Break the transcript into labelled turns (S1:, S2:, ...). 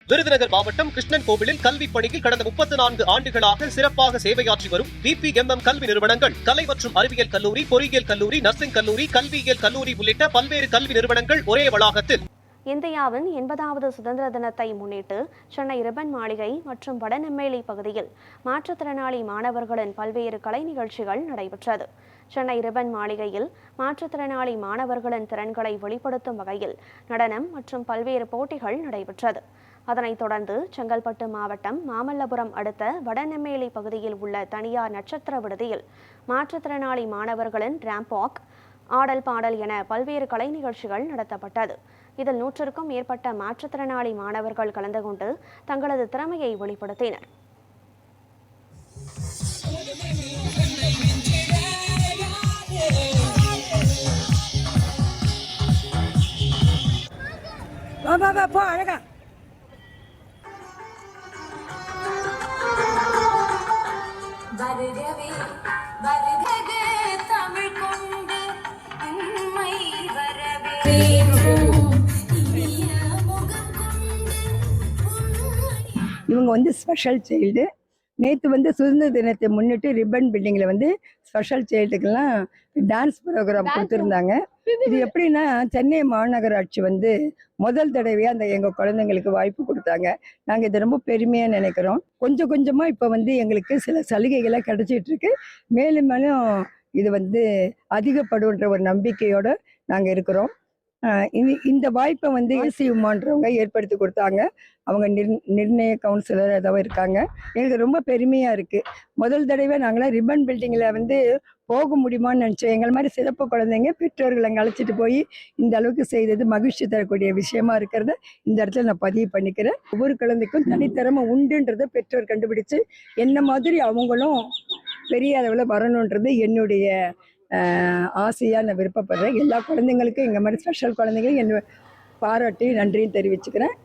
S1: விருதுநகர் மாவட்டம் கிருஷ்ணன் கோவிலில் கல்வி பணியில் கடந்த 34 ஆண்டுகளாக சிறப்பாக சேவையாற்றி வரும் VPMM கல்வி நிறுவனங்கள், கலை மற்றும் அறிவியல் கல்லூரி, பொறியியல் கல்லூரி, நர்சிங் கல்லூரி, கல்வியியல் கல்லூரி உள்ளிட்ட பல்வேறு கல்வி நிறுவனங்கள் ஒரே வளாகத்தில்.
S2: இந்தியாவின் 80வது சுதந்திர தினத்தை முன்னிட்டு சென்னை ரிப்பன் மாளிகை மற்றும் வடநெம்மேலி பகுதியில் மாற்றுத்திறனாளி மாணவர்களின் பல்வேறு கலை நிகழ்ச்சிகள் நடைபெற்றது. சென்னை ரிப்பன் மாளிகையில் மாற்றுத்திறனாளி மாணவர்களின் திறன்களை வெளிப்படுத்தும் வகையில் நடனம் மற்றும் பல்வேறு போட்டிகள் நடைபெற்றது. அதனைத் தொடர்ந்து செங்கல்பட்டு மாவட்டம் மாமல்லபுரம் அடுத்த வடநெம்மேலி பகுதியில் உள்ள தனியார் நட்சத்திர விடுதியில் மாற்றுத்திறனாளி மாணவர்களின் ரேம்ப் வாக், ஆடல் பாடல் என பல்வேறு கலை நிகழ்ச்சிகள் நடத்தப்பட்டது. இதில் 100க்கும் மேற்பட்ட மாற்றுத்திறனாளி மாணவர்கள் கலந்து கொண்டு தங்களது திறமையை வெளிப்படுத்தினர்.
S3: இவங்க வந்து ஸ்பெஷல் சைல்டு. நேற்று சுதந்திர தினத்தை முன்னிட்டு ரிப்பன் பில்டிங்கில் ஸ்பெஷல் சைல்டுக்கெல்லாம் டான்ஸ் ப்ரோக்ராம் கொடுத்துருந்தாங்க. இது எப்படின்னா, சென்னை மாநகராட்சி முதல் தடவையாக எங்கள் குழந்தைங்களுக்கு வாய்ப்பு கொடுத்தாங்க. நாங்கள் இதை ரொம்ப பெருமையாக நினைக்கிறோம். கொஞ்சம் கொஞ்சமாக இப்போ எங்களுக்கு சில சலுகைகளை கிடைச்சிட்டு இருக்கு. மேலும் மேலும் இது அதிகப்படுன்ற ஒரு நம்பிக்கையோடு நாங்கள் இருக்கிறோம். இந்த வாய்ப்பை ஏசி உமான்றவங்க ஏற்படுத்தி கொடுத்தாங்க. அவங்க நிர்ணய கவுன்சிலர் ஏதாவது இருக்காங்க. எங்களுக்கு ரொம்ப பெருமையாக இருக்குது. முதல் தடவை நாங்களாம் ரிப்பன் பில்டிங்கில் போக முடியுமான்னு நினச்சோம். எங்கள் மாதிரி சிறப்பு குழந்தைங்க பெற்றோர்களை அழைச்சிட்டு போய் இந்த அளவுக்கு செய்தது மகிழ்ச்சி தரக்கூடிய விஷயமா இருக்கிறத இந்த இடத்துல நான் பதிவு பண்ணிக்கிறேன். ஒவ்வொரு குழந்தைக்கும் தனித்திறமை உண்டுன்றதை பெற்றோர் கண்டுபிடிச்சு என்ன மாதிரி அவங்களும் பெரிய அளவில் வரணுன்றது என்னுடைய ஆசையாக நான் விருப்பப்படுறேன். எல்லா குழந்தைங்களுக்கும் எங்கள் மாதிரி ஸ்பெஷல் குழந்தைங்களும் என்னை பாராட்டி நன்றியும் தெரிவிச்சுக்கிறேன்.